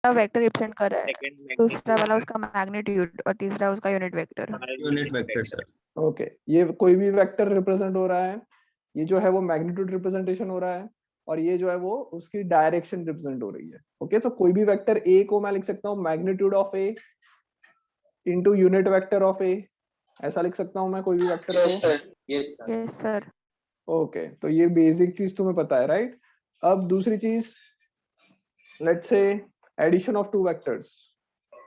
Vector represent कर रहा है, सेकंड दूसरा वाला उसका मैग्नीट्यूड और तीसरा उसका unit vector. Unit vector sir. Okay, ये कोई भी वेक्टर रिप्रेजेंट हो रहा है, ये जो है वो मैग्नीट्यूड रिप्रेजेंटेशन हो रहा है, और ये जो है वो उसकी डायरेक्शन रिप्रेजेंट हो रही है। ओके, तो कोई भी वेक्टर ए को मैं लिख सकता हूँ magnitude of A into unit vector of A, ऐसा लिख सकता हूँ मैं कोई भी वेक्टर को। Yes sir. Yes sir. Okay, तो ये बेसिक चीज तुम्हें पता है, राइट। अब दूसरी चीज, let's say addition of two vectors,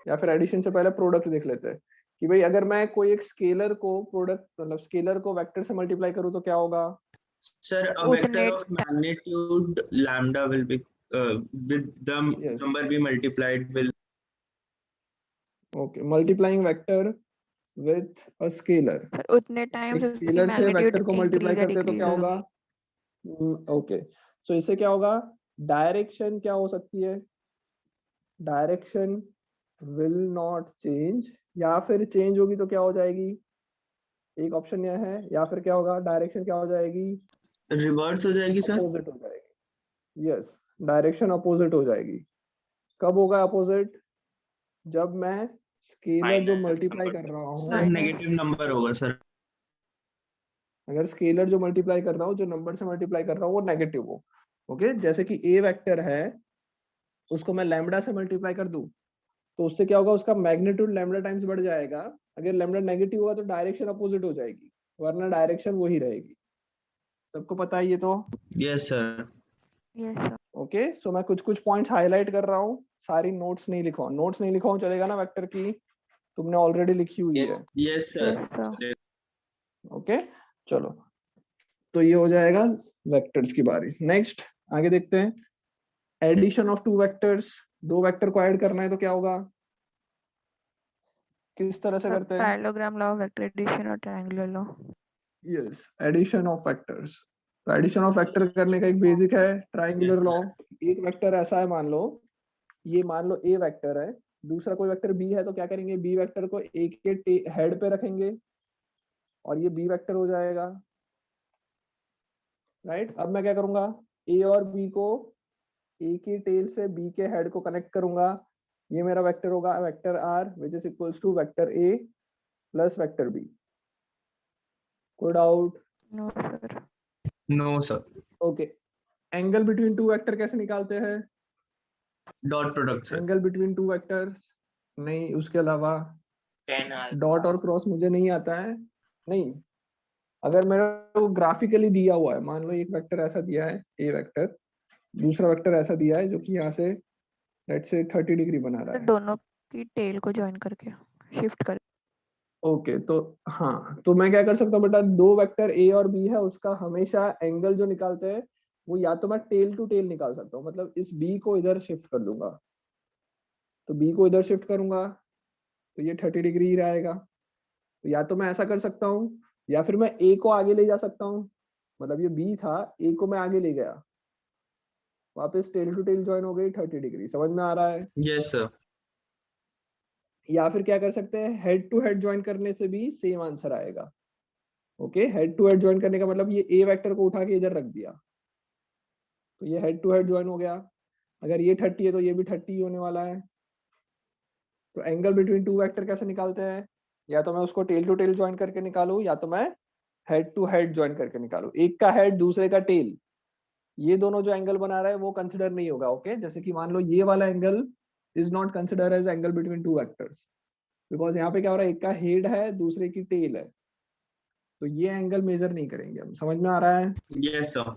या फिर एडिशन से पहले प्रोडक्ट देख लेते हैं कि भाई अगर मैं कोई एक स्केलर को प्रोडक्ट मतलब स्केलर को वेक्टर से मल्टीप्लाई करूं तो क्या होगा। Sir, a vector of magnitude lambda will be with the Yes. number be multiplied with. Okay, multiplying vector with a scalar, sir उतने टाइम एक से उसकी स्केलर से मैग्नीट्यूड वेक्टर को मल्टीप्लाई इंक्रीज या करते हैं तो डिक्रीज क्या होगी। होगा। ओके, सो इससे क्या होगा, डायरेक्शन क्या हो सकती है, डायरेक्शन विल नॉट चेंज, या फिर चेंज होगी तो क्या हो जाएगी, एक ऑप्शन यह है, या फिर क्या होगा, डायरेक्शन क्या हो जाएगी, रिवर्स हो जाएगी सर। अपोजिट हो जाएगी। यस, डायरेक्शन अपोजिट हो जाएगी। कब होगा अपोजिट, जब मैं स्केलर जो मल्टीप्लाई कर रहा हूँ, नेगेटिव नंबर होगा सर। अगर स्केलर जो मल्टीप्लाई कर रहा हूँ, जो नंबर से मल्टीप्लाई कर रहा हूँ वो नेगेटिव हो। ओके, जैसे कि ए वेक्टर है, उसको मैं लैम्बडा से मल्टीप्लाई कर दूं तो उससे क्या होगा, उसका मैग्नीट्यूड लैम्बडा टाइम्स बढ़ जाएगा। अगर लैम्बडा नेगेटिव होगा तो डायरेक्शन अपोजिट हो जाएगी, वरना डायरेक्शन वही रहेगी। सबको पता है ये तो। Yes sir. Yes sir. Okay, so मैं कुछ कुछ पॉइंट्स हाईलाइट कर रहा हूँ, सारी नोट्स नहीं लिखा हूँ, नोट्स नहीं लिखा हूँ चलेगा ना, वेक्टर की तुमने ऑलरेडी लिखी हुई है। Yes sir. Yes sir. Okay, चलो, तो ये हो जाएगा वेक्टर्स की बारी। नेक्स्ट आगे देखते हैं, एडिशन ऑफ टू वेक्टर्स, दो वेक्टर को ऐड करना है तो क्या होगा, किस तरह से करते हैं। Parallelogram law of vector addition और triangular law. Yes, addition of vectors. तो एडिशन ऑफ वेक्टर करने का एक बेसिक है ट्रायंगुलर लॉ। एक वेक्टर ऐसा है, मान लो ये, मान लो ए वेक्टर है, दूसरा कोई वेक्टर बी है, तो क्या करेंगे, बी वेक्टर को ए के हेड पे रखेंगे और ये बी वेक्टर हो जाएगा, राइट। अब मैं क्या करूंगा, ए और बी को ए की टेल से बी के हेड को कनेक्ट करूंगा, ये मेरा वेक्टर होगा vector R which is equals to vector A plus vector B. कोई doubt. No sir. No sir. Okay, angle between two vector कैसे निकालते हैं, dot product sir. Angle between two vectors नहीं, उसके अलावा डॉट और क्रॉस मुझे नहीं आता है। नहीं, अगर मेरे को ग्राफिकली दिया हुआ है, मान लो एक वेक्टर ऐसा दिया है ए वेक्टर, दूसरा वेक्टर ऐसा दिया है जो कि यहाँ से लेट्स से 30 डिग्री बना रहा है। दोनों की टेल को ज्वाइन करके शिफ्ट कर। ओके, तो हाँ, तो मैं क्या कर सकता हूँ बेटा, दो वेक्टर ए और बी है, उसका हमेशा एंगल जो निकालते हैं वो या तो मैं टेल टू टेल निकाल सकता हूँ, मतलब इस बी को इधर शिफ्ट कर दूंगा, तो बी को इधर शिफ्ट करूंगा तो ये 30 डिग्री ही रहेगा। तो या तो मैं ऐसा कर सकता हूँ, या फिर मैं ए को आगे ले जा सकता हूँ, मतलब ये बी था, ए को मैं आगे ले गया, वापस टेल टू टेल ज्वाइन हो गई 30 डिग्री। समझ में आ रहा है। Yes sir. या फिर क्या कर सकते हैं, हेड टू हेड ज्वाइन करने से भी सेम आंसर आएगा। Okay, head to head join करने का मतलब ये ए वेक्टर को उठा के इधर रख दिया तो ये हेड टू हेड ज्वाइन हो गया। अगर ये 30 है तो ये भी 30 होने वाला है। तो एंगल बिटवीन टू वेक्टर कैसे निकालते हैं, या तो मैं उसको टेल टू टेल ज्वाइन करके निकालू, या तो मैं हेड टू हेड ज्वाइन करके निकालू, एक का हेड दूसरे का टेल, ये दोनों जो एंगल बना रहा है वो कंसिडर नहीं होगा। ओके, जैसे कि मान लो ये वाला angle is not consider as angle between two vectors, because यहाँ पे क्या हो रहा है, एक का हेड है दूसरे की टेल है, तो ये एंगल मेजर नहीं करेंगे हम। समझ में आ रहा है। Yes sir.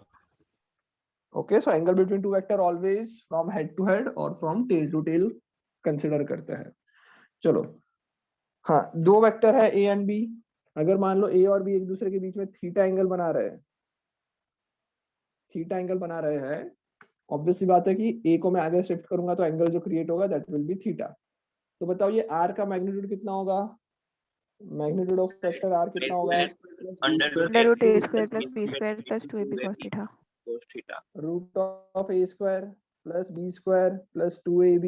Okay, so angle between two vector always from head to head और from tail to tail consider करते हैं। चलो, हाँ, दो वेक्टर है ए एंड बी, अगर मान लो ए और बी एक दूसरे के बीच में थीटा एंगल बना रहे हैं, थीटा एंगल बना रहे हैं, ऑब्वियस सी बात है कि ए को मैं आगे शिफ्ट करूंगा तो एंगल जो क्रिएट होगा दैट विल बी थीटा। तो बताओ ये आर का मैग्नीट्यूड कितना होगा, मैग्नीट्यूड ऑफ वेक्टर आर कितना होगा, under root a square plus B square plus 2ab cos theta. Root of a square plus B square plus 2ab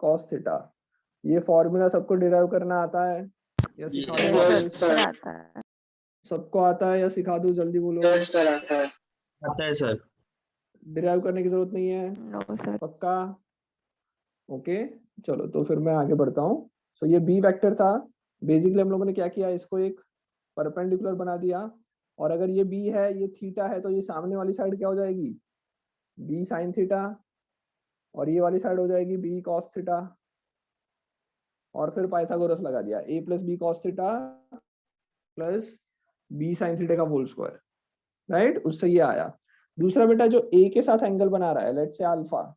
cos theta. ये formula सबको डिराइव करना आता है या सिखा दूं वापस? आता है। सबको आता है या सिखा दूं, जल्दी बोलो। आता है सर। डिराइव करने की जरूरत नहीं है। No sir. पक्का? ओके चलो तो फिर मैं आगे बढ़ता हूँ। सो ये बी वेक्टर था, बेसिकली हम लोगों ने क्या किया, इसको एक परपेंडिकुलर बना दिया, और अगर ये बी है, ये थीटा है, तो ये सामने वाली साइड क्या हो जाएगी, बी साइन थीटा, और ये वाली साइड हो जाएगी बी कॉस थीटा, और फिर पाइथागोरस लगा दिया, A plus B cos theta plus B sine theta का होल स्क्वायर, राइट, उससे ये आया। दूसरा बेटा जो ए के साथ एंगल बना रहा है, लेट्स से अल्फा,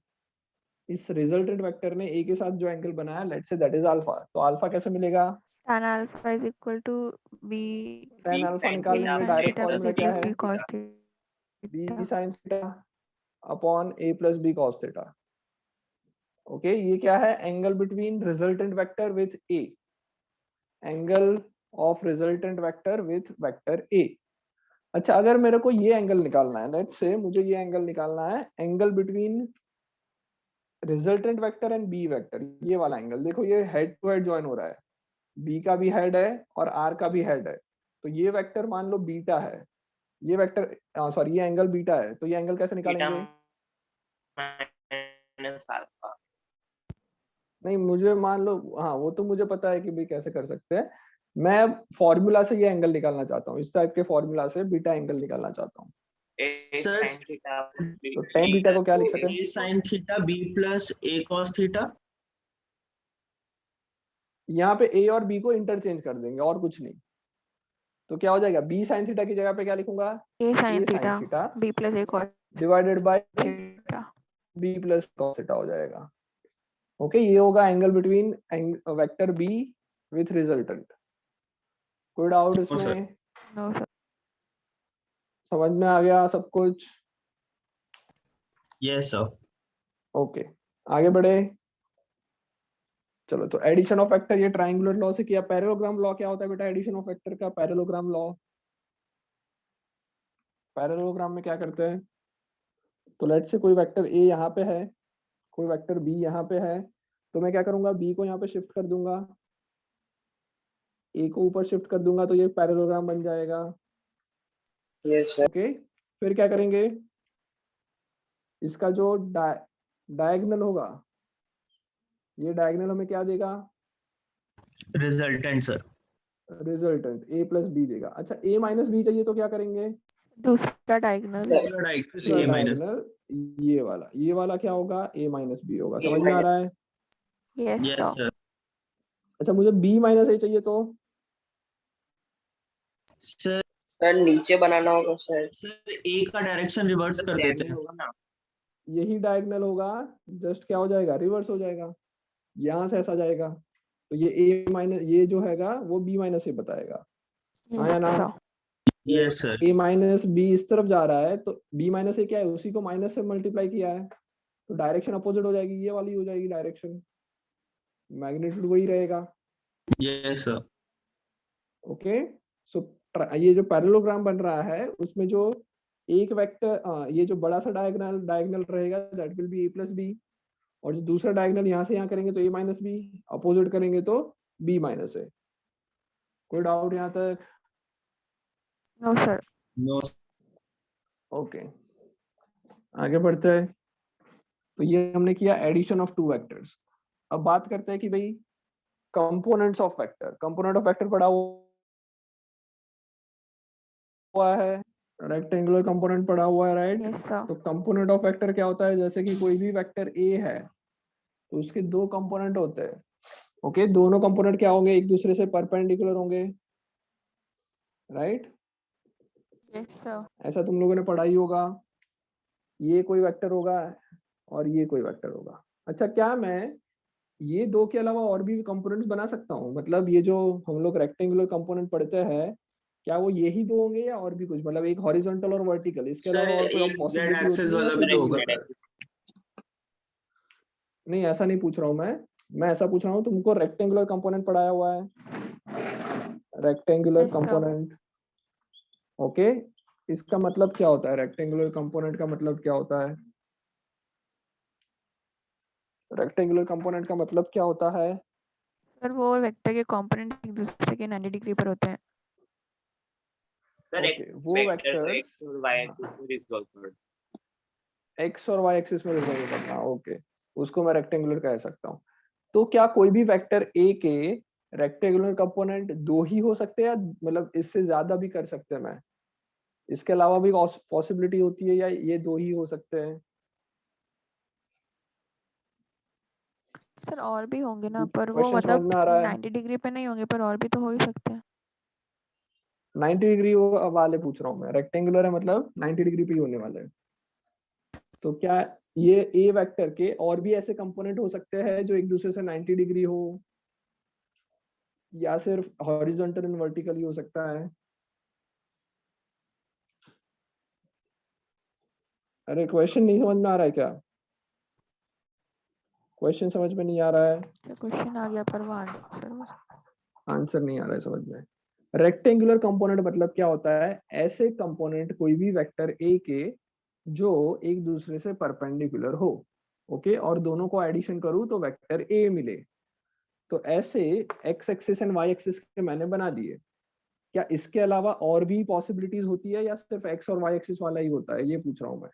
इस रिजल्टेंट वेक्टर ने ए के साथ जो एंगल बनाया, let's say that is alpha, तो अल्फा कैसे मिलेगा, tan alpha is equal to b tan alpha निकालने के लिए sin direct theta formula plus क्या b है, cos B theta. Sine theta upon A plus B cos theta. Okay ये क्या है, angle between resultant vector with A, angle of resultant vector with vector A. अच्छा अगर मेरे को ये एंगल निकालना है, लेट्स से मुझे ये एंगल निकालना है, angle between resultant vector and b vector, ये वाला एंगल देखो, ये हेड टू हेड ज्वाइन हो रहा है, बी का भी हेड है और आर का भी हेड है, तो ये वेक्टर मान लो बीटा है, ये वेक्टर सॉरी ये एंगल बीटा है, तो ये एंगल कैसे निकालेंगे, नहीं मुझे मान लो, हाँ वो तो मुझे पता है कि भाई कैसे कर सकते हैं, मैं फॉर्मूला से ये एंगल निकालना चाहता हूँ, इस टाइप के फॉर्मूला से बीटा एंगल निकालना चाहता हूँ। सर तो tan बीटा को क्या लिख सकते हैं, a sin theta b plus a cos theta. यहाँ पे a और b को इंटरचेंज कर देंगे और कुछ नहीं, तो क्या हो जाएगा, b sin थीटा की जगह पे क्या लिखूंगा, a sin a sin theta theta b plus a cos divided by theta. b plus cos theta हो जाएगा। ओके ये होगा angle between vector b with resultant. कोई डाउट सर इसमें, No sir. समझ में आ गया सब कुछ, यस सर। ओके आगे बढ़े। चलो तो एडिशन ऑफ वेक्टर ये ट्रायंगुलर लॉ से किया, पैरेललोग्राम लॉ क्या होता है बेटा, एडिशन ऑफ वेक्टर का पैरेललोग्राम लॉ, पैरेललोग्राम में क्या करते हैं, तो लेट्स से कोई वेक्टर ए यहाँ पे है, कोई वेक्टर बी यहाँ पे है, तो मैं क्या करूंगा, बी को यहाँ पे शिफ्ट कर दूंगा, ए को ऊपर शिफ्ट कर दूंगा, तो ये पैरेललोग्राम बन जाएगा। Yes sir. ओके फिर क्या करेंगे, इसका जो डायगोनल होगा, ये डायगोनल हमें क्या देगा, रिजल्टेंट सर। रिजल्टेंट ए प्लस बी देगा। अच्छा ए माइनस बी चाहिए तो क्या करेंगे, दूसरा diagonal. दूसरा डायगोनल a माइनस डायगोनल ये वाला क्या होगा, ए माइनस बी होगा, समझ में आ रहा है। Yes yes sir. सर। अच्छा मुझे बी माइनस ए चाहिए तो, सर सर नीचे बनाना होगा सर। सर a का डायरेक्शन रिवर्स कर देते हैं। यही डायगोनल होगा, जस्ट क्या हो जाएगा, रिवर्स हो जाएगा, यहाँ से ऐसा जाएगा, तो ये ए माइनस ये जो हैगा वो बी माइनस ए बताएगा, हाँ या Yes ना, sir. Yes sir. A minus B इस तरफ जा रहा है, तो बी माइनस ए क्या है, उसी को माइनस से मल्टीप्लाई किया है, तो डायरेक्शन अपोजिट हो जाएगी, ये वाली हो जाएगी डायरेक्शन, मैग्नीट्यूड वही रहेगा। Yes sir. ओके सो ये जो पैरेललोग्राम बन रहा है उसमें जो एक वेक्टर ये जो बड़ा सा डायगोनल रहेगा that will be a plus b, और जो दूसरा डायगोनल यहाँ से यहाँ करेंगे तो ए माइनस बी, अपोजिट करेंगे तो बी माइनस ए। कोई डाउट यहाँ तक, No sir. नो ओके आगे बढ़ते हैं। तो ये हमने किया एडिशन ऑफ टू वेक्टर्स। अब बात करते हैं कि भाई components of vector, component of vector पढ़ा हुआ है, रेक्टेंगुलर कंपोनेंट पढ़ा हुआ है, राइट। Yes sir. तो कंपोनेंट ऑफ वेक्टर क्या होता है, जैसे कि कोई भी वेक्टर ए है तो उसके दो कंपोनेंट होते हैं। ओके दोनों कंपोनेंट क्या होंगे, एक दूसरे से परपेंडिकुलर होंगे, राइट। Yes sir. ऐसा तुम लोगों ने पढ़ा ही होगा, ये कोई वेक्टर होगा और ये कोई वेक्टर होगा। अच्छा क्या मैं ये दो के अलावा और भी कंपोनेंट्स बना सकता हूँ, मतलब ये जो हम लोग रेक्टेंगुलर कंपोनेंट पढ़ते हैं क्या वो यही दो होंगे या और भी कुछ, मतलब एक हॉरिजॉन्टल और वर्टिकल, इसके सर अलावा और कोई एक z पॉसिबिलिटी एक्सिस होती है या वाला सिर्फ भी तो यही होगा होता है? सर। नहीं ऐसा नहीं पूछ रहा हूँ मैं ऐसा पूछ रहा हूँ तुमको रेक्टेंगुलर कंपोनेंट पढ़ाया हुआ है, rectangular Yes sir. Component. Okay इसका मतलब क्या होता है, रेक्टेंगुलर कंपोनेंट का मतलब क्या होता है, रेक्टेंगुलर कंपोनेंट का मतलब क्या होता है, सर वो वेक्टर के कंपोनेंट एक दूसरे के 90 डिग्री पर होते हैं। ओके वो वेक्टर्स एक्स और वाई एक्सिस में रिजॉल्व करना, ओके उसको मैं रेक्टेंगुलर कह सकता हूँ। तो क्या कोई भी वेक्टर ए के रेक्टेंगुलर कंपोनेंट 2 ही हो सकते हैं, या मतलब इससे ज्यादा भी कर सकते हैं मैं? इसके अलावा भी पॉसिबिलिटी होती है, या ये 2 ही हो सकते हैं? सर और भी होंगे ना, पर वो क्वेश्चन समझ मतलब में आ रहा है? 90 डिग्री पे नहीं होंगे, पर और भी तो हो ही सकते हैं। 90 डिग्री वो वाले पूछ रहा हूँ मैं, रेक्टेंगुलर है मतलब 90 डिग्री पे ही होने वाले हैं। तो क्या ये ए वेक्टर के और भी ऐसे कंपोनेंट हो सकते हैं जो एक दूसरे से 90 डिग्री हो, या सिर्फ हॉरिजॉन्टल एंड वर्टिकल ही हो सकता है? अरे क्वेश्चन नहीं समझ में आ रहा है क्या? क्वेश्चन समझ में नहीं आ रहा है? तो क्वेश्चन आ गया पर वो आंसर आंसर नहीं आ रहा है समझ में। रेक्टेंगुलर कंपोनेंट मतलब क्या होता है? ऐसे कंपोनेंट कोई भी वेक्टर ए के जो एक दूसरे से परपेंडिकुलर हो, ओके, और दोनों को एडिशन करूं तो वेक्टर ए मिले। तो ऐसे x axis and y axis के मैंने बना दिए। क्या इसके अलावा और भी पॉसिबिलिटीज होती है, या सिर्फ एक्स और वाई एक्सिस वाला ही होता है, ये पूछ रहा हूं मैं।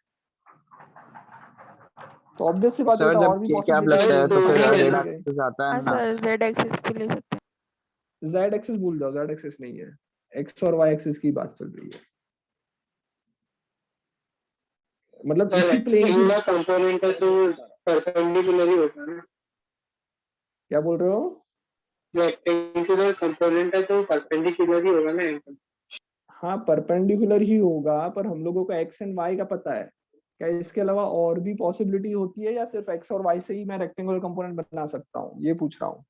तो ऑब्वियस सी बात है, सर और जब भी के कैप लगता है तो फिर जेड एक्सिस आता हाँ है ना। सर, जेड एक्सिस पे ले सकते हैं। जेड एक्सिस भूल जाओ, जेड एक्सिस नहीं है, एक्स और वाई एक्सिस की बात चल रही है। मतलब इसी प्लेन की कंपोनेंट है तो परपेंडिकुलर ही होता है ना। क्या बोल रहे हो? रेक्टेंगुलर कंपोनेंट है तो परपेंडिकुलर ही होगा ना एकदम। हाँ परपेंडिकुलर ही होगा, पर हम लोगों को एक्स एंड वाई का पता है। क्या इसके अलावा और भी पॉसिबिलिटी होती है, या सिर्फ एक्स और वाई से ही मैं रेक्टेंगुलर कंपोनेंट बना सकता हूँ, ये पूछ रहा हूँ।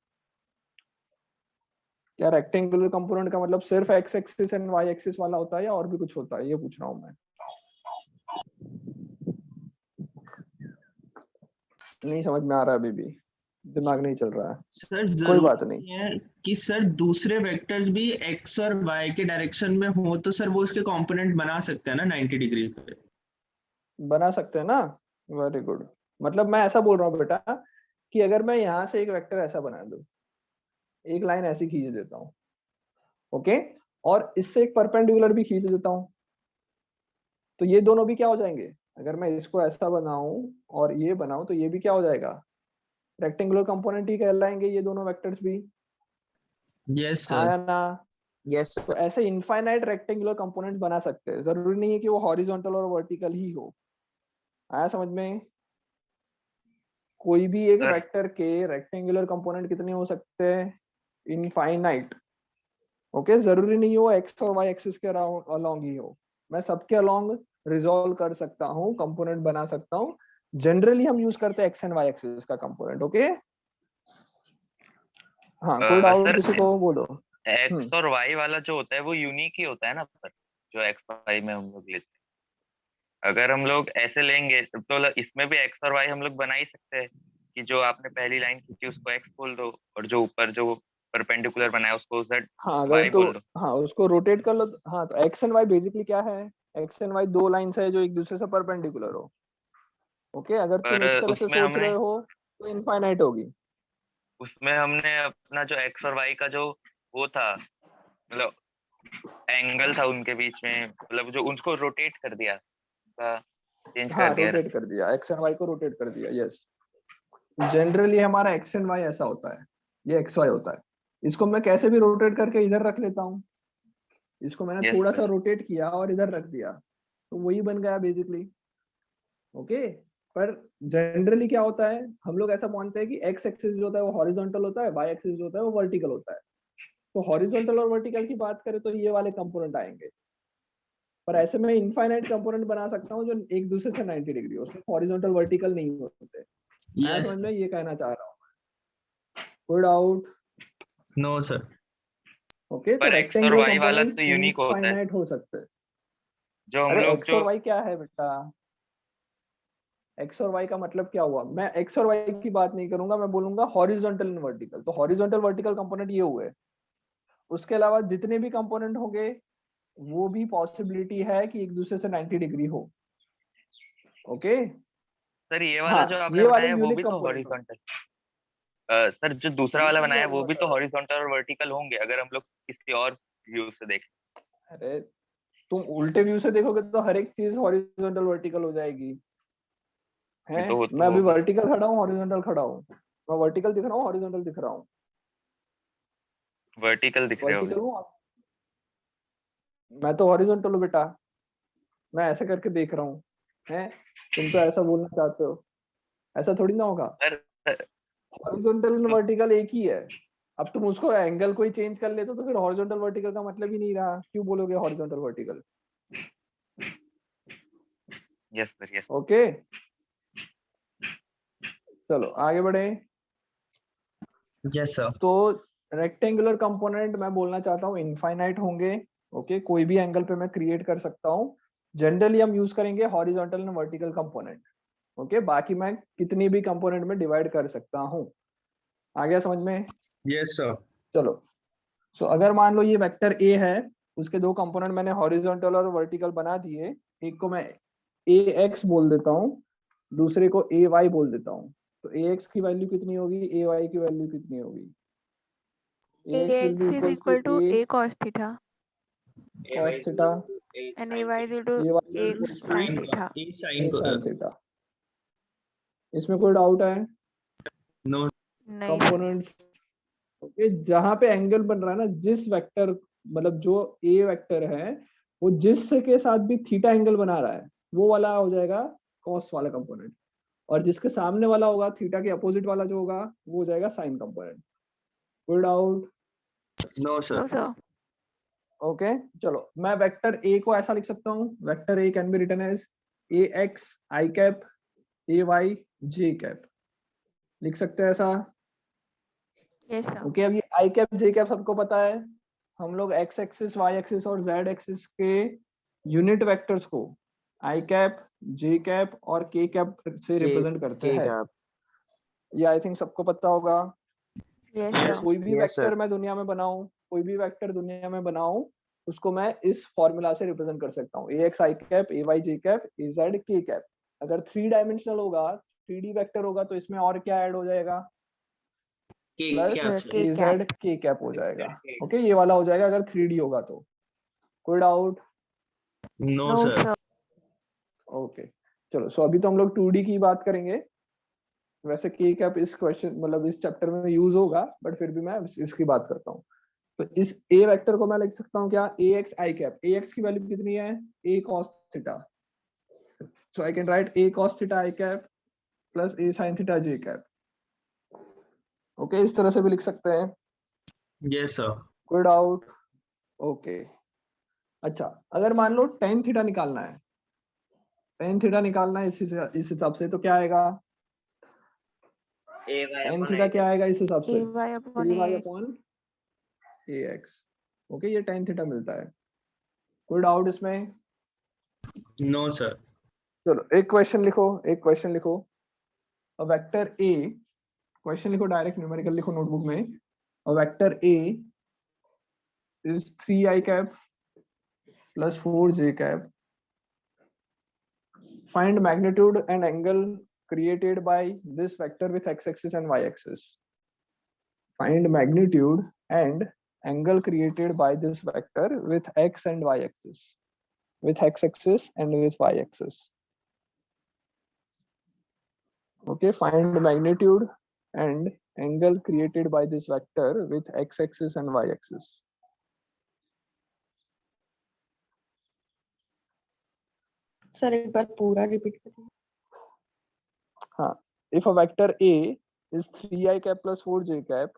क्या रेक्टेंगुलर कंपोनेंट का मतलब सिर्फ x axis and y axis वाला होता है, या और भी कुछ होता है, ये पूछ रहा हूँ मैं। नहीं समझ में आ रहा है, अभी भी दिमाग नहीं चल रहा है। सर कोई बात जरूरी नहीं, है कि सर दूसरे वेक्टर्स भी एक्स और वाई के डायरेक्शन में हो तो सर वो उसके कंपोनेंट बना सकते हैं ना 90 डिग्री पे। बना सकते हैं ना। Very good. मतलब मैं ऐसा बोल रहा हूँ बेटा, कि अगर मैं यहाँ से एक वेक्टर ऐसा बना दूं, एक लाइन ऐसी खींच देता हूँ, ओके, और इससे एक परपेंडिकुलर भी खींच देता हूँ, तो ये दोनों भी क्या हो जाएंगे? अगर मैं इसको ऐसा बनाऊं और ये बनाऊं, तो ये भी क्या हो जाएगा? रेक्टेंगुलर कंपोनेंट ही कहलाएंगे ये दोनों वेक्टर्स भी। यस हाँ सर। या ना? यस तो ऐसे इनफाइनाइट रेक्टेंगुलर कंपोनेंट बना सकते हैं, जरूरी नहीं है कि वो हॉरिजॉन्टल और वर्टिकल ही हो। आया समझ में? कोई भी एक सर वेक्टर के रेक्टेंगुलर कंपोनेंट कितने हो सकते हैं? इनफाइनाइट। ओके, जरूरी नहीं हो एक्स और वाई एक्सिस के अलोंग ही हो, मैं सबके अलोंग रिजॉल्व कर सकता हूँ, कंपोनेंट बना सकता हूँ। जनरली हम यूज करते हैं एक्स एंड वाई एक्सिस का कंपोनेंट, ओके। हाँ, कोई डाउट सर किसी को? बोलो। एक्स और वाई वाला जो होता है वो यूनिक ही होता है ना सर, जो एक्स वाई में हम लोग लेते हैं। अगर हम लोग ऐसे लेंगे तो इसमें भी एक्स और वाई हम लोग बना ही सकते हैं कि जो आपने पहली लाइन खींची उसको एक्स बोल दो और जो ऊपर जो परपेंडिकुलर बनाया उसको जेड हाँ अगर वाई तो, बोल दो। हाँ उसको रोटेट कर लो। हाँ तो एक्स एंड वाई बेसिकली क्या है? एक्स एंड वाई दो लाइंस है जो एक दूसरे से परपेंडिकुलर हो, ओके। अगर तुम पर इस तरह से उसमें सोच हमने रहे हो तो इनफाइनाइट होगी। अपना जो एक्स और वाई का जो वो था, मतलब एंगल था उनके बीच में, मतलब जो उनको रोटेट कर दिया, चेंज हाँ कर दिया। रोटेट कर दिया, एक्स एंड वाई को रोटेट कर दिया, यस। जनरली हमारा एक्स एंड वाई ऐसा होता है, ये एक्स वाई होता है। इसको मैं कैसे भी रोटेट करके इधर रख लेता हूँ, इसको मैंने यस थोड़ा सा सर। रोटेट किया और इधर रख दिया, तो वही बन गया बेसिकली, ओके। पर जनरली क्या होता है, हम लोग ऐसा मानते हैं कि एक्स एक्सिस जो होता है वो हॉरिजॉन्टल होता है, वाई एक्सिस जो होता है वो वर्टिकल होता है। तो हॉरिजॉन्टल और वर्टिकल की बात करें तो ये वाले कंपोनेंट आएंगे। पर ऐसे में इनफाइनाइट कंपोनेंट बना सकता हूँ जो एक दूसरे से 90 डिग्री, उसमें हॉरिजॉन्टल वर्टिकल नहीं होते। आया यस समझ में? ये कहना चाह रहा हूँ। कोई डाउट? No sir. ओके, तो पर एक्स और रेक्टेंगुलर वाई वाला कंपोनेंट्स तो यूनिक होता है इनफाइनाइट हो सकते हैं। जो हम अरे लोग एक्स जो और वाई क्या है बेटा? एक्स और वाई का मतलब क्या हुआ? मैं एक्स और वाई की बात नहीं करूंगा, मैं बोलूंगा हॉरिजॉन्टल एंड वर्टिकल। तो हॉरिजॉन्टल वर्टिकल कंपोनेंट ये हुए, उसके अलावा जितने भी कंपोनेंट होंगे वो भी पॉसिबिलिटी है कि एक दूसरे से 90 डिग्री हो, ओके। सर ये वाला हाँ जो आपने ये वाले बनाया वो भी यूनिक तो कंपोनेंट होंगे। हॉरिजॉन्टल, सर जो दूसरा वाला बनाया वो भी तो हॉरिजॉन्टल और वर्टिकल होंगे अगर हम लोग किसी और व्यू से देखें। अरे तुम उल्टे व्यू से देखोगे तो हर एक चीज हॉरिजॉन्टल वर्टिकल हो जाएगी। है तो होता मैं अभी होगा। वर्टिकल खड़ा हूँ, हॉरिजॉन्टल खड़ा हूँ, मैं वर्टिकल दिख रहा हूँ, हॉरिजॉन्टल दिख रहा हूँ? वर्टिकल दिख रहे हो वर्टिकल हूँ, मैं तो हॉरिजॉन्टल हूँ बेटा, मैं ऐसे करके देख रहा हूँ, है तुम तो ऐसा बोलना चाहते हो, ऐसा थोड़ी ना होगा। सर। हॉरिजॉन्टल एंड वर्टिकल एक ही है। अब तुम उसको एंगल कोई चेंज कर लेते हो तो फिर हॉरिजॉन्टल वर्टिकल का मतलब ही नहीं रहा, क्यों बोलोगे horizontal vertical? Yes sir, yes. Okay चलो आगे बढ़े। Yes sir. तो रेक्टेंगुलर कंपोनेंट मैं बोलना चाहता हूँ इनफाइनाइट होंगे। ओके कोई भी एंगल पे मैं क्रिएट कर सकता हूँ। जनरली हम यूज करेंगे horizontal and vertical component. Okay बाकी मैं कितनी भी कंपोनेंट में डिवाइड कर सकता हूँ। आ गया समझ में? Yes sir. चलो सो अगर मान लो ये वेक्टर ए है, उसके दो कंपोनेंट मैंने हॉरिजॉन्टल और वर्टिकल बना दिए। एक को मैं ए एक्स बोल देता हूँ, दूसरे को ए वाई बोल देता हूँ। तो ए एक्स की वैल्यू कितनी होगी, ए वाई की वैल्यू कितनी होगी? ax is equal to a cos theta cos theta and ay is equal a to y a sin theta. A a sine sin theta। इसमें कोई डाउट है? नो। नहीं sir. कंपोनेंट्स ओके जहां पे angle बन रहा है ना, जिस वेक्टर मतलब जो ए वेक्टर है वो जिस के साथ भी थीटा एंगल बना रहा है वो वाला हो जाएगा कॉस वाला कंपोनेंट, और जिसके सामने वाला होगा थीटा के अपोजिट वाला जो होगा वो हो जाएगा साइन कंपोनेंट। कोई doubt? No No sir. sir. Okay चलो मैं वेक्टर ए को ऐसा लिख सकता हूँ, vector a can be written as a x I cap A Y J cap, लिख सकते हैं ऐसा? Yes sir. ओके अब ये आई कैप जे कैप सबको पता है। हम लोग एक्स एक्सिस वाई एक्सिस और जेड एक्सिस के यूनिट वेक्टर्स को आई कैप जे कैप और के कैप से रिप्रेजेंट करते हैं। ये आई थिंक सबको पता होगा। Yes अगर sir. कोई भी Yes, वेक्टर sir. मैं दुनिया में बनाऊं, कोई भी वेक्टर दुनिया में बनाऊं, उसको मैं इस फॉर्मूला से रिप्रेजेंट कर सकता हूँ, A x I cap A Y J cap A Z K cap. अगर 3 डायमेंशनल होगा, 3D वेक्टर होगा, तो इसमें और क्या ऐड हो जाएगा? प्लस K ए cap. जेड के कैप हो जाएगा। ओके ये वाला हो जाएगा अगर 3D होगा तो। कोई doubt? No No sir. sir. Okay चलो सो अभी तो हम लोग 2D की बात करेंगे। वैसे के कैप इस क्वेश्चन मतलब इस चैप्टर में यूज होगा, बट फिर भी मैं इसकी बात करता हूँ। तो इस ए वेक्टर को मैं लिख सकता हूँ क्या, A x I cap. A X की वैल्यू कितनी है, A cos theta. So I can write A cos theta I cap plus A sine theta J cap. Okay इस तरह से भी लिख सकते हैं। Yes sir. कोई डाउट? ओके अच्छा अगर मान लो टेन थीटा निकालना है, टेन थीटा निकालना है इस हिसाब से, तो क्या आएगा? टेन थीटा क्या आएगा इस हिसाब से? Ay upon a y ax. Upon a x. Okay ये टेन थीटा मिलता है। कोई डाउट इसमें? No sir. चलो एक क्वेश्चन लिखो, एक क्वेश्चन लिखो। अ वेक्टर ए, क्वेश्चन लिखो डायरेक्ट न्यूमेरिकल लिखो नोटबुक में। A vector a is 3i cap plus 4j cap. Find magnitude and angle created by this vector with x-axis and y-axis. Find magnitude and angle created by this vector with x and y-axis. With x-axis and with y-axis. Okay, find magnitude and angle created by this vector with x-axis and y-axis. Sir एक बार पूरा repeat करिए। हाँ, if a vector A is 3i cap plus 4j cap,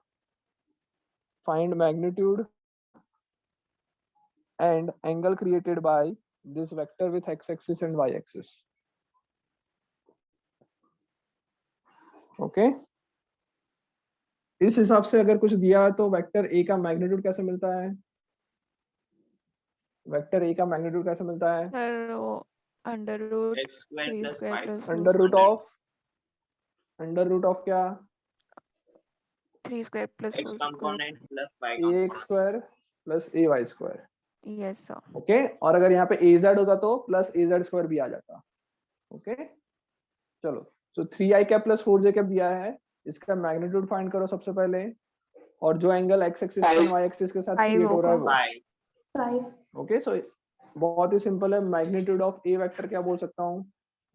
find magnitude and angle created by this vector with x-axis and y-axis. Okay इस हिसाब से अगर कुछ दिया तो वेक्टर ए का मैग्नीट्यूड कैसे मिलता है? वेक्टर ए का मैग्नीट्यूड कैसे मिलता है? Sir वो under root x square 3 plus square y plus square. four under root of क्या? 3 square plus X 4 square. component plus y A component. X square plus A Y square. Yes sir. Okay और अगर यहाँ पे ए Z होता तो plus ए Z square भी आ जाता। Okay चलो तो 3i cap plus 4j cap दिया है, इसका मैग्नीट्यूड फाइंड करो सबसे पहले, और जो एंगल x एक्सिस और y एक्सिस के साथ क्रिएट हो रहा है वो। 5. ओके सो बहुत ही सिंपल है। मैग्नीट्यूड ऑफ ए वेक्टर क्या बोल सकता हूँ?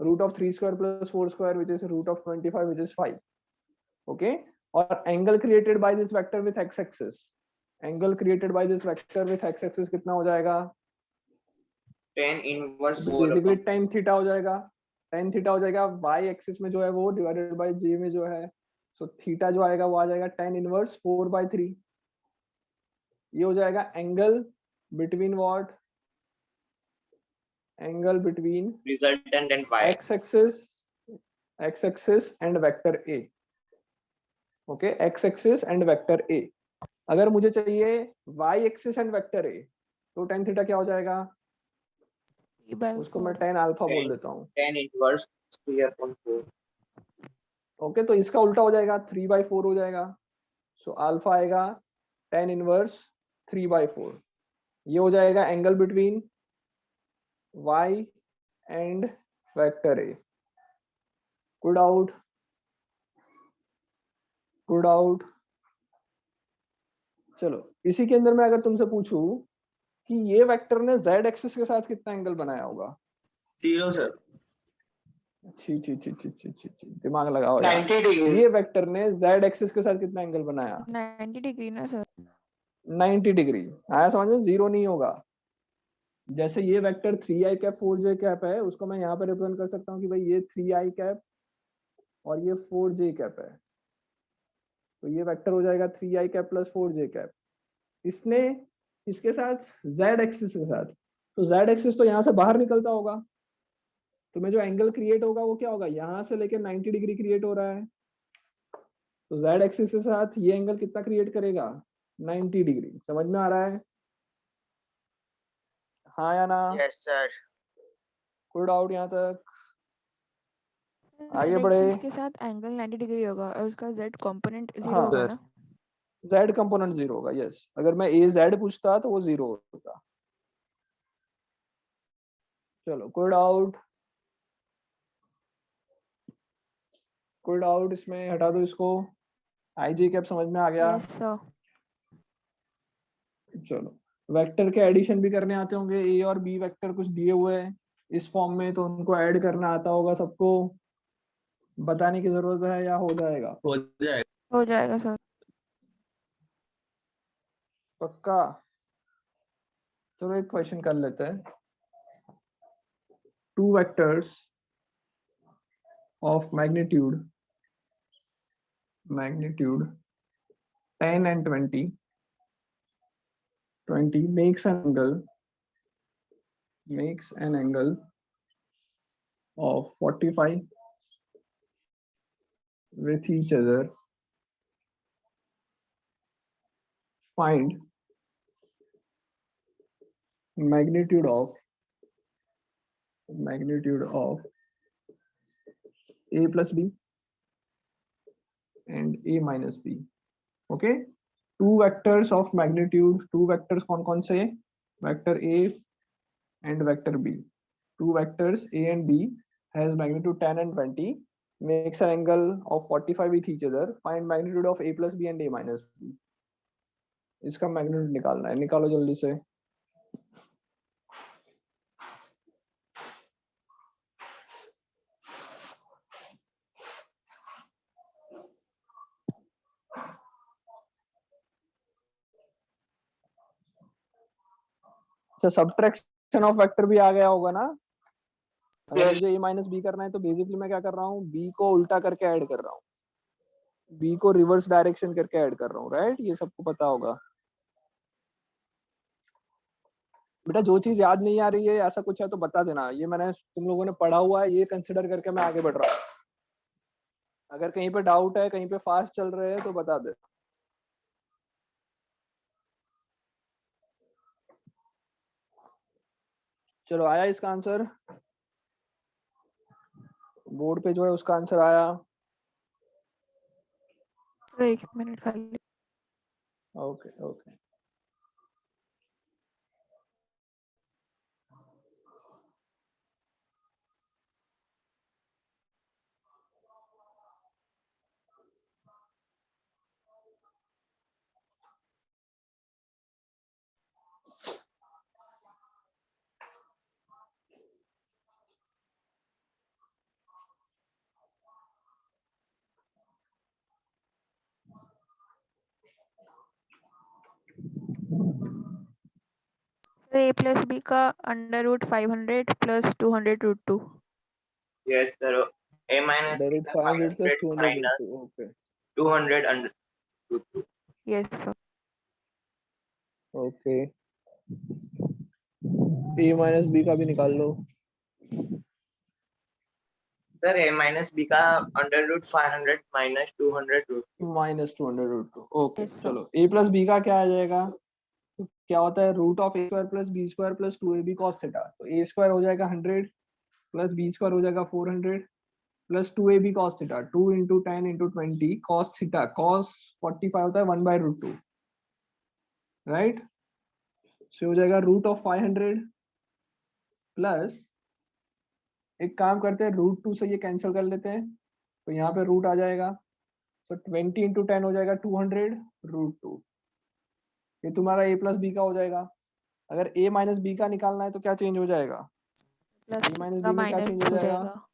root of 3 square plus 4 square which is root of 25 which is 5. Okay, और angle created by this vector with x axis, angle created by this vector with x axis कितना हो जाएगा? tan inverse 4 basically tan theta हो जाएगा, tan theta हो जाएगा y axis में जो है वो डिवाइडेड बाय j में जो है, सो थीटा जो आएगा वो आ जाएगा tan इनवर्स 4/3. ये हो जाएगा angle between what? Angle between resultant and y x axis and vector a. Okay, x axis and vector a. अगर मुझे चाहिए y axis and vector a, तो tan थीटा क्या हो जाएगा? उसको मैं tan अल्फा बोल देता हूँ. tan inverse 3/4. ओके, तो इसका उल्टा हो जाएगा 3/4 हो जाएगा. सो अल्फा आएगा tan इनवर्स 3/4. ये हो जाएगा angle between y and vector a. Good out, good out. चलो, इसी के अंदर मैं अगर तुमसे पूछूं कि ये वेक्टर ने z एक्सिस के साथ कितना एंगल बनाया होगा? 0 सर. छी छी छी छी छी छी छी, दिमाग लगाओ यार. 90 डिग्री. ये वेक्टर ने z एक्सिस के साथ कितना एंगल बनाया? 90 डिग्री ना सर. 90 डिग्री. आया समझ में? 0 नहीं होगा. जैसे ये vector 3i cap 4j cap है, उसको मैं यहाँ पे रिप्रेजेंट कर सकता हूँ कि भाई ये 3i कैप और ये 4j कैप है, तो ये वेक्टर हो जाएगा 3i cap plus 4j cap. इसने इसके साथ z एक्सिस के साथ, तो z एक्सिस तो यहाँ से बाहर निकलता होगा, तो मैं जो एंगल क्रिएट होगा वो क्या होगा? यहाँ से लेकर 90 डिग्री क्रिएट हो रहा है, तो z एक्सिस के साथ ये एंगल कितना क्रिएट करेगा? 90 डिग्री. समझ में आ रहा है? हाँ या ना? yes sir. Good out. यहाँ तक आगे Z बढ़े. एक्सिस के साथ एंगल 90 डिग्री होगा और उसका z कंपोनेंट 0 हाँ. होगा ना. z कंपोनेंट 0 होगा. यस, अगर मैं a z पूछता तो वो 0 होगा. चलो, गुड आउट, गुड आउट. इसमें हटा दो इसको. आई जी कैप समझ में आ गया? Yes sir. चलो, वेक्टर के एडिशन भी करने आते होंगे. ए और बी वेक्टर कुछ दिए हुए हैं इस फॉर्म में, तो उनको ऐड करना आता होगा सबको. बताने की जरूरत है या हो जाएगा? हो जाएगा. हो जाएगा सर. पक्का? चलो एक क्वेश्चन कर लेते हैं. Two vectors of magnitude 10 and 20 makes an angle of 45 with each other. Find magnitude of a plus b and a minus b. Okay, two vectors of magnitude, two vectors कौन से? Vector a and vector b. Two vectors a and b has magnitude 10 and 20, makes an angle of 45 with each other. Find magnitude of a plus b and a minus b. इसका magnitude निकालना है. निकालो जल्दी से. अच्छा, subtraction of vector भी आ गया होगा ना? अगर Yes. मुझे a माइनस बी करना है तो बेसिकली मैं क्या कर रहा हूँ? b को उल्टा करके ऐड कर रहा हूँ, b को रिवर्स डायरेक्शन करके ऐड कर रहा हूँ. राइट? ये सबको पता होगा. बेटा जो चीज याद नहीं आ रही है, ऐसा कुछ है तो बता देना. ये मैंने तुम लोगों ने पढ़ा हुआ है, ये कंसिडर करके मैं आगे बढ़ रहा हूँ. अगर कहीं पे डाउट है, कहीं पे फास्ट चल रहे हैं तो बता दे. चलो, आया इसका आंसर? बोर्ड पे जो है उसका आंसर आया. सर 1 मिनट खाली. Okay okay. Sir a plus b का under root 500 plus 200 root 2. Yes, sir. A minus under root beta 500 plus 500 200 root minus 2. Okay 200 under root 2. Yes sir. Okay. a minus b का भी निकाल लो. Sir, A minus B का under root 500 minus 200 root 2. Minus 200 root 2. Okay Yes, sir. चलो a plus b का क्या आ जाएगा? तो क्या होता है root of a square plus b square plus 2ab cos theta. तो a स्क्वायर हो जाएगा 100 प्लस b स्क्वायर हो जाएगा 400 plus 2ab cos theta. 2 into 10 into 20 cos theta. cos 45 होता है 1 बाय रूट 2, राइट. सो हो जाएगा रूट ऑफ 500 प्लस, एक काम करते हैं रूट 2 से ये कैंसिल कर लेते हैं, तो यहाँ पे रूट आ जाएगा. तो 20 इंटू 10 हो जाएगा 200 रूट 2. ये तुम्हारा a प्लस बी का हो जाएगा. अगर a माइनस बी का निकालना है तो क्या चेंज हो जाएगा? प्लस a माइनस का बी में क्या माइनस चेंज हो हो जाएगा? जाएगा.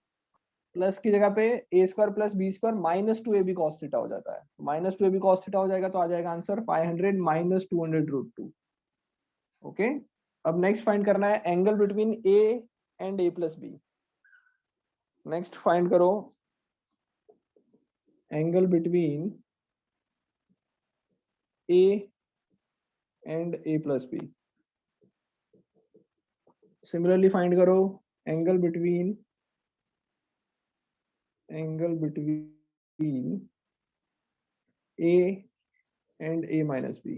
प्लस की जगह पे a square plus B square minus 2ab cos theta हो जाता है. माइनस 2ab cos थीटा हो जाएगा तो आ जाएगा आंसर 500 माइनस 200 रूट 2. ओके. अब नेक्स्ट फाइंड करना है angle between a and a plus B. Next find करो angle between a and a plus B. Similarly find करो angle between a and a minus b.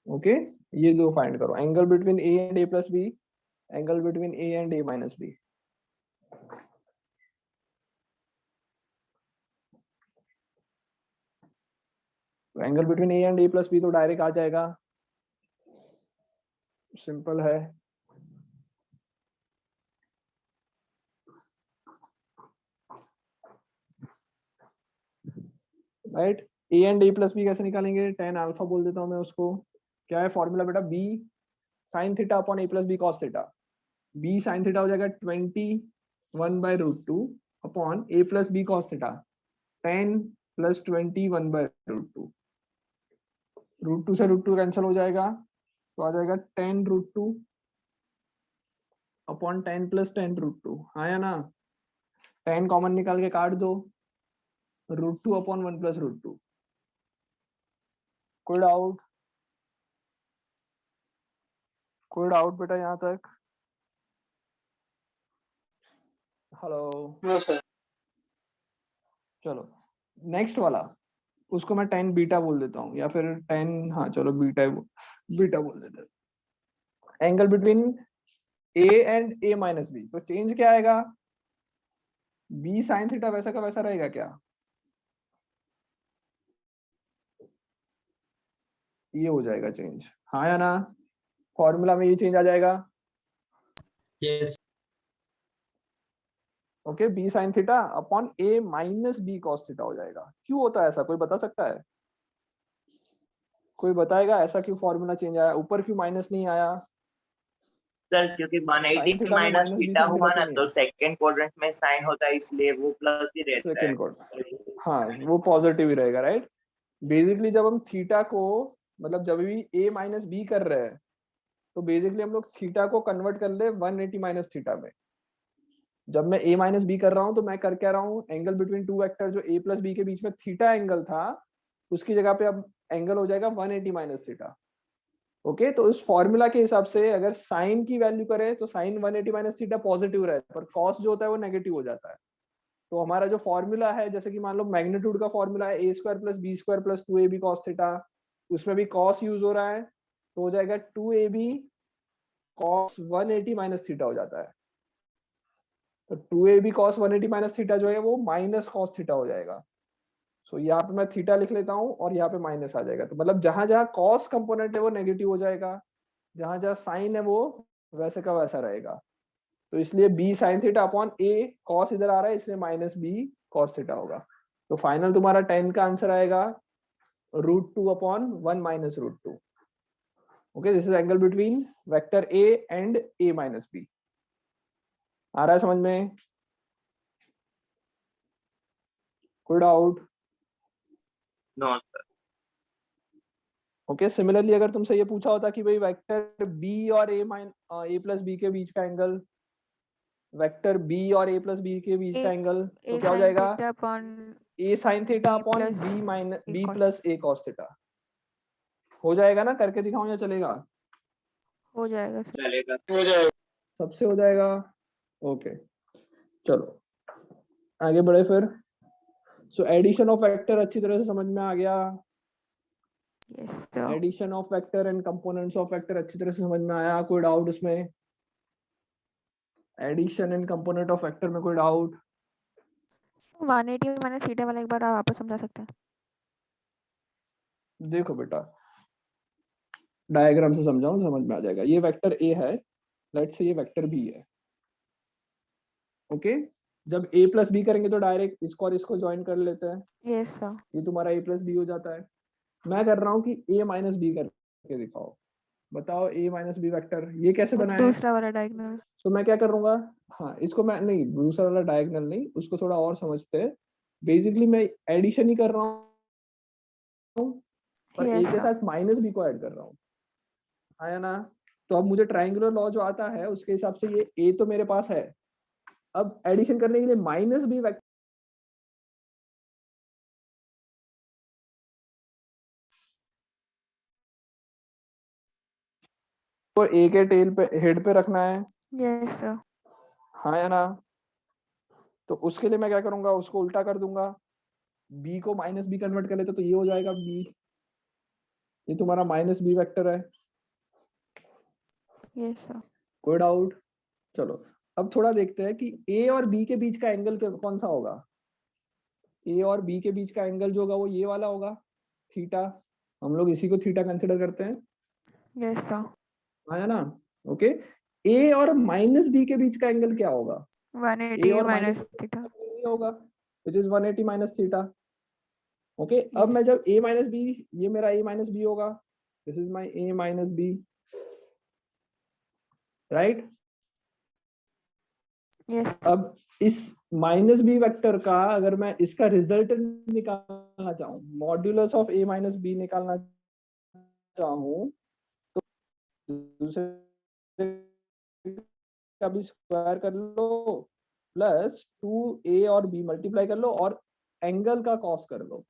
Okay, ये दो find करो angle between a and a plus B, angle between a and a minus B. तो angle between a and a plus B तो direct आ जाएगा, simple है. Right. a and a plus b कैसे निकालेंगे? tan अल्फा बोल देता हूं मैं उसको. क्या है फॉर्मूला बेटा? b sin theta upon a plus b cos theta. b sin theta हो जाएगा 21 by root 2 upon a plus b cos theta 10 plus 21 by root 2. Root 2 से रूट 2 कैंसिल हो जाएगा तो आ जाएगा 10 रूट 2 अपॉन 10 प्लस 10 रूट 2. हाँ या ना? 10 कॉमन निकाल के काट दो. Root 2 upon 1 plus root 2. कोई डाउट? कोई डाउट बेटा यहाँ तक? हेलो. No sir. चलो नेक्स्ट वाला, उसको मैं 10 बीटा बोल देता हूँ या फिर 10, हाँ चलो बीटा बोल देते हैं. Angle between a and a minus B. तो चेंज क्या आएगा? b साइन थीटा वैसा का वैसा रहेगा क्या? ये हो जाएगा चेंज. हाँ या ना? फॉर्मूला में ये चेंज आ जाएगा. Yes. Okay. b sine theta upon a minus b cos theta हो जाएगा. क्यों होता है ऐसा? कोई बता सकता है? कोई बताएगा ऐसा क्यों फॉर्मूला चेंज आया? ऊपर क्यों माइनस नहीं आया? सर क्योंकि 180 sin थीटा में माइनस माइनस बी बीटा से हुआ ना नहीं तो है. सेकंड क्वाड्रेंट में साइन होता है इसलिए वो प्लस ही रहता है. सेकंड कोड, हाँ वो पॉजिटिव ही रहेगा. राइट. बेसिकली जब हम थीटा को, मतलब जब भी a माइनस बी कर रहे हैं तो बेसिकली हम लोग थीटा को कन्वर्ट कर ले 180 माइनस थीटा में. जब मैं a माइनस बी कर रहा हूँ तो मैं कर क्या रहा हूँ? एंगल बिटवीन टू वेक्टर जो a प्लस बी के बीच में थीटा एंगल था उसकी जगह पे अब एंगल हो जाएगा 180 माइनस थीटा. ओके. तो इस फॉर्मूला के हिसाब से अगर साइन की वैल्यू करें तो साइन 180 माइनस थीटा पॉजिटिव रहता है, पर कॉस जो होता है वो नेगेटिव हो जाता है. तो हमारा जो फॉर्मूला है, जैसे कि मान लो मैग्नीट्यूड का फॉर्मूला है a square plus B square plus 2ab cos theta, उसमें भी cos यूज हो रहा है तो हो जाएगा 2ab cos 180 माइनस थीटा हो जाता है. तो 2ab cos 180 माइनस थीटा जो है वो माइनस cos थीटा हो जाएगा. सो यहाँ पे मैं थीटा लिख लेता हूँ और यहाँ पे माइनस आ जाएगा. तो मतलब जहां जहां cos कंपोनेंट है वो नेगेटिव हो जाएगा, जहां जहां साइन है वो वैसे का वैसा रहेगा. तो इसलिए b sin theta upon a cos इधर आ रहा है इसलिए माइनस b cos थीटा होगा. तो फाइनल तुम्हारा 10 का आंसर आएगा root 2 upon 1 minus root 2. Okay. This is angle between vector a and a minus b. आ रहा है समझ में? कोई doubt? No sir. Okay similarly अगर तुमसे ये पूछा होता कि भाई वेक्टर बी और ए प्लस बी के बीच का एंगल, वेक्टर बी और ए प्लस बी के बीच का एंगल, तो A क्या हो sin जाएगा? theta upon a sine theta B upon plus b minus A b cos plus a cos theta. हो जाएगा ना? करके दिखाऊं या चलेगा? हो जाएगा सर। चलेगा। हो जाएगा। सबसे हो जाएगा। ओके चलो आगे बढ़े फिर। सो एडिशन ऑफ वेक्टर अच्छी तरह से समझ में आ गया। Yes sir. Addition of vector and components of vector अच्छी तरह से समझ में आया। कोई डाउट इसमें? Addition and component of vector में कोई डाउट? 180 माइनस थीटा वाला एक बार आप वापस समझा सकते हैं? देखो बेटा डायग्राम से समझाऊं समझ में आ जाएगा। ये वेक्टर ए है, लेट्स से ये वेक्टर बी है। ओके जब a प्लस बी करेंगे तो डायरेक्ट इसको और इसको ज्वाइन कर लेते हैं। Yes sir. ये तुम्हारा a प्लस बी हो जाता है। मैं कर रहा हूँ कि a माइनस बी करके दिखाओ। बताओ a माइनस बी वेक्टर ये कैसे वो बना है? दूसरा वाला डायगोनल। तो मैं क्या करूंगा, हाँ इसको मैं नहीं दूसरा वाला डायगोनल नहीं, उसको थोड़ा और समझते हैं। बेसिकली मैं एडिशन ही कर रहा हूँ पर a यस के सर। साथ माइनस बी को ऐड कर रहा हूँ, आया ना? तो अब मुझे ट्रायंगुलर लॉ जो आता है उसके हिसाब से ये a तो मेरे पास है। अब एडिशन करने के लिए माइनस बी वेक्टर को a के टेल पे हेड पे रखना है, यस सर। हाँ या ना? तो उसके लिए मैं क्या करूंगा, उसको उल्टा कर दूंगा, b को माइनस बी कन्वर्ट कर लेते तो ये हो जाएगा b। ये तुम्हारा माइनस बी वेक्टर है। Yes sir. कोई डाउट? चलो अब थोड़ा देखते हैं कि a और b के बीच का एंगल कौन सा होगा। a और b के बीच का एंगल जो होगा वो ये वाला होगा, थीटा। हम लोग इसी को थीटा कंसिडर करते हैं, यस सर। आया ना? ओके a और माइनस b के बीच का एंगल क्या होगा? a 180 और माइनस थीटा। ये होगा which is 180 minus theta. Okay अब मैं जब a माइनस बी, ये मेरा a माइनस बी होगा, this is my a minus b, right? Yes अब इस माइनस बी वेक्टर का अगर मैं इसका रिजल्ट निकालना चाहूँ, modulus of a minus b निकालना चाहूँ तो दूसरे का भी स्क्वायर कर लो प्लस 2a और b मल्टीप्लाई कर लो और एंगल का कॉस कर लो।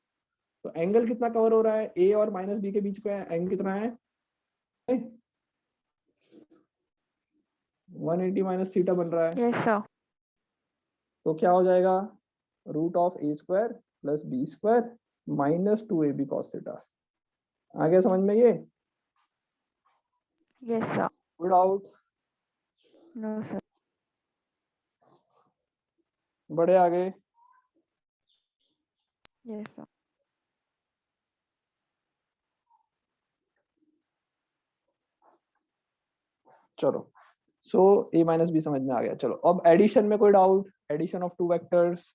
तो एंगल कितना कवर हो रहा है? a और माइनस बी के बीच का एंगल कितना है? 180 माइनस थीटा बन रहा है। Yes sir. तो क्या हो जाएगा? Root of a square plus B square minus 2ab cos theta. आ गया समझ में ये? Yes sir. Good out? No sir. बड़े आगे। Yes sir. चलो सो a माइनस बी समझ में आ गया। चलो अब एडिशन में कोई doubt? Addition of two vectors,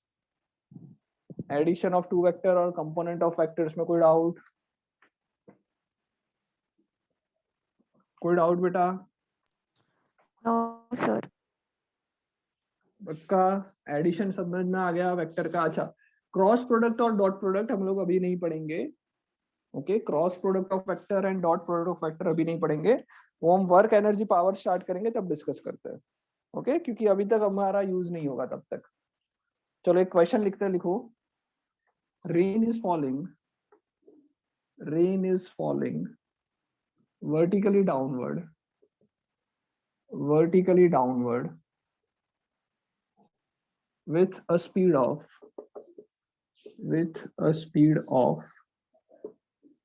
addition of two vector और कंपोनेंट ऑफ वेक्टर्स में कोई डाउट? कोई डाउट बेटा? No sir. पक्का? एडिशन समझ में आ गया वेक्टर का? अच्छा क्रॉस प्रोडक्ट और डॉट प्रोडक्ट हम लोग अभी नहीं पढ़ेंगे। Okay cross product of vector and dot product of vector अभी नहीं पढ़ेंगे, वो हम वर्क एनर्जी पावर स्टार्ट करेंगे तब डिस्कस करते हैं। ओके क्योंकि अभी तक हमारा यूज नहीं होगा तब तक। चलो एक क्वेश्चन लिखते हैं, लिखो rain is falling, rain is falling vertically downward, vertically downward with a speed of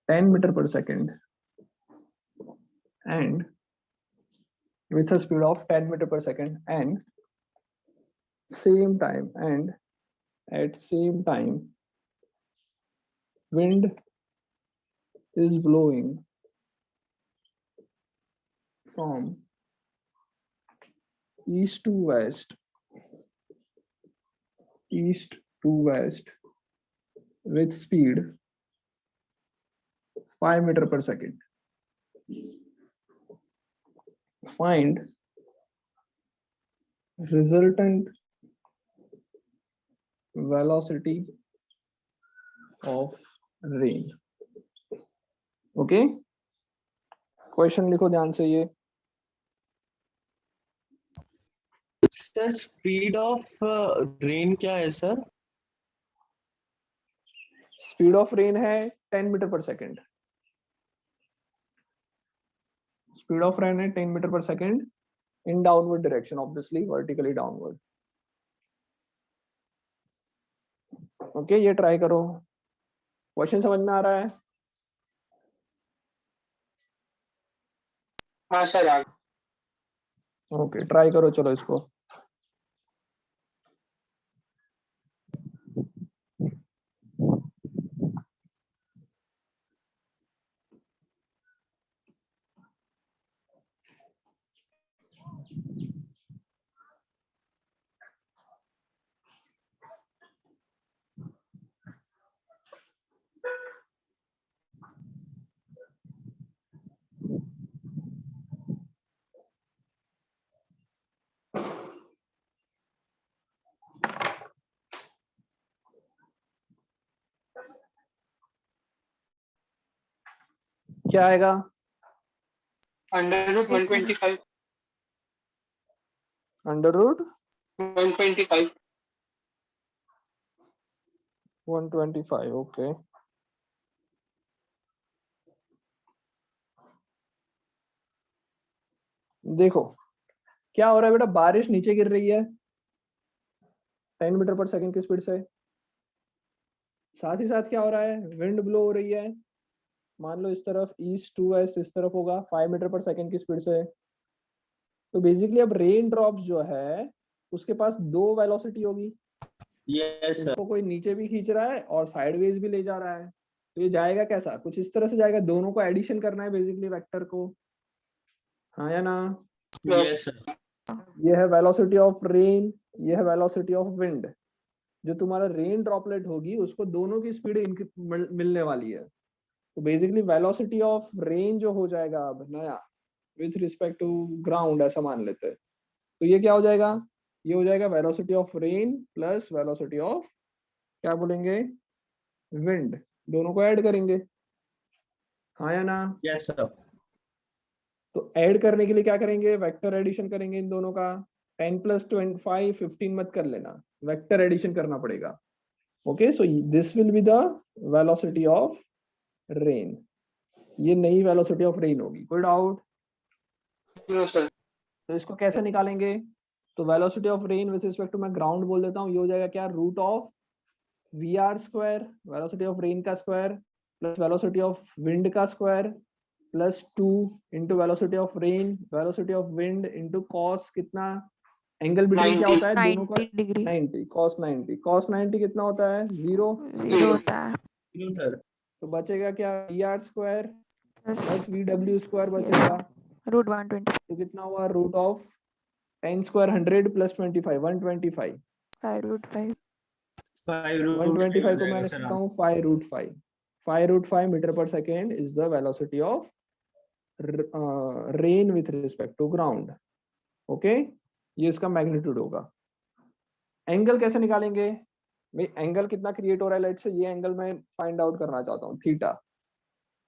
10 meter per second and with a speed of 10 meter per second and same time and at same time wind is blowing from east to west with speed 5 meter per second. Find resultant velocity of rain. Okay question लिखो ध्यान से ये। Sir speed of rain क्या है sir? Speed of rain है 10 metre पर second. Speed of rain है 10 metre पर second in downward direction, obviously vertically downward. Okay, ये ट्राई करो। क्वेश्चन समझ में आ रहा है? हाँ सर आ गया। ओके, ट्राई करो चलो इसको। क्या आएगा? Under root 125 under root 125 125। Okay, देखो क्या हो रहा है बेटा, बारिश नीचे गिर रही है 10 मीटर पर सेकंड की स्पीड से। साथ ही साथ क्या हो रहा है, विंड ब्लो हो रही है, मान लो इस तरफ ईस्ट टू वेस्ट इस तरफ होगा 5 मीटर पर सेकंड की स्पीड से। तो बेसिकली अब रेन ड्रॉप्स जो है उसके पास दो वेलोसिटी होगी। Yes sir. इसको कोई नीचे भी खींच रहा है और साइडवेज भी ले जा रहा है। तो ये जाएगा कैसा, कुछ इस तरह से जाएगा, दोनों को एडिशन करना है बेसिकली वेक्टर को, हाँ या ना? Yes sir. ये है वेलोसिटी ऑफ रेन, ये है वेलोसिटी ऑफ विंड। जो तुम्हारा रेन ड्रॉपलेट होगी उसको दोनों की स्पीड मिलने वाली है। तो बेसिकली वेलोसिटी ऑफ रेन जो हो जाएगा अब नया विथ रिस्पेक्ट टू ग्राउंड, ऐसा मान लेते हैं। तो ये क्या हो जाएगा, ये हो जाएगा velocity of rain plus velocity of क्या बोलेंगे, विंड। दोनों को ऐड करेंगे, हाँ या ना? Yes sir. तो ऐड करने के लिए क्या करेंगे, वेक्टर एडिशन करेंगे इन दोनों का। 10 प्लस 25 15 मत कर लेना, वेक्टर एडिशन करना पड़ेगा। Okay, so this will be the velocity of rain. ये नई वेलोसिटी ऑफ रेन होगी। कोई डाउट? No sir. तो इसको कैसे निकालेंगे? तो velocity of rain with respect to मैं ग्राउंड बोल देता हूँ, ये हो जाएगा क्या, root of V are square, velocity of rain का square plus velocity of wind का square plus 2 into velocity of rain, velocity of wind into cos कितना, एंगल बिटवीन क्या होता है दोनों का, 90 डिग्री 90, कॉस 90। कॉस 90 कितना होता है, 0 0 होता है सर। तो बचेगा क्या, v are square plus plus v डब्ल्यू स्क्वायर बचेगा। रूट 125 तो कितना हुआ, root of 10 square 100 plus 25 125। 5 root 5 125 को मैं लिख सकता हूँ 5 रूट 5। 5 रूट 5 मीटर पर second is the velocity of rain with respect to ground. Okay, ये इसका मैग्नीट्यूड होगा। एंगल कैसे निकालेंगे भाई, एंगल कितना क्रिएट हो रहा है, लेट से ये एंगल मैं फाइंड आउट करना चाहता हूँ थीटा।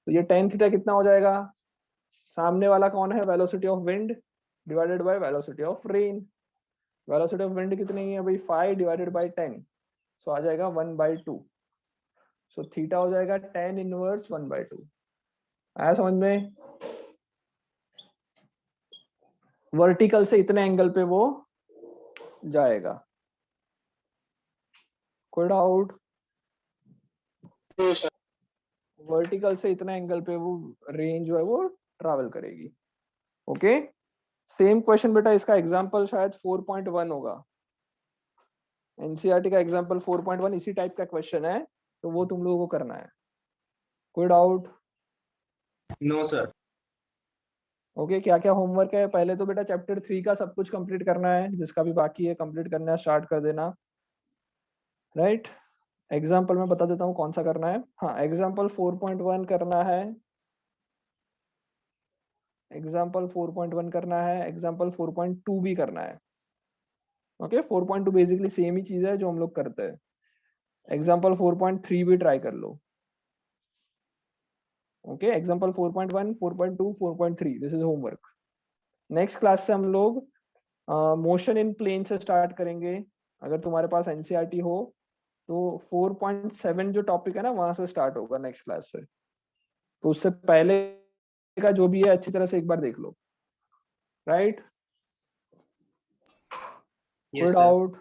तो ये tan थीटा कितना हो जाएगा, सामने वाला कौन है, velocity of wind divided by velocity of rain. Velocity of wind कितनी है भाई, 5 डिवाइडेड बाय 10, सो आ जाएगा 1/2। सो थीटा हो जाएगा tan इनवर्स 1/2। आया समझ में? वर्टिकल से इतने एंगल पे वो जाएगा। कोई डाउट? No sir. वर्टिकल से इतना एंगल पे वो रेंज जो है वो ट्रैवल करेगी। ओके, सेम क्वेश्चन बेटा, इसका एग्जांपल शायद 4.1 होगा, एनसीईआरटी का एग्जांपल 4.1 इसी टाइप का क्वेश्चन है, तो वो तुम लोगों को करना है। कोई डाउट? No sir. ओके, क्या क्या होमवर्क है, पहले तो बेटा चैप्टर 3 का सब कुछ कंप्लीट करना है, जिसका भी बाकी है कंप्लीट करना है, स्टार्ट कर देना, राइट? एग्जाम्पल मैं बता देता हूँ कौन सा करना है। हाँ, एग्जाम्पल 4.1 करना है, एग्जाम्पल 4.1 करना है, एग्जाम्पल 4.2 भी करना है। ओके, 4.2 बेसिकली सेम ही चीज है जो हम लोग करते हैं। एग्जाम्पल 4.3 भी ट्राई कर लो। Okay example 4.1 4.2 4.3 this is homework. Next class से हम लोग मोशन इन प्लेन से स्टार्ट करेंगे। अगर तुम्हारे पास एनसीईआरटी हो तो 4.7 जो टॉपिक है ना वहां से स्टार्ट होगा नेक्स्ट क्लास से, तो उससे पहले का जो भी है अच्छी तरह से एक बार देख लो, right? Yes, Good sir. out.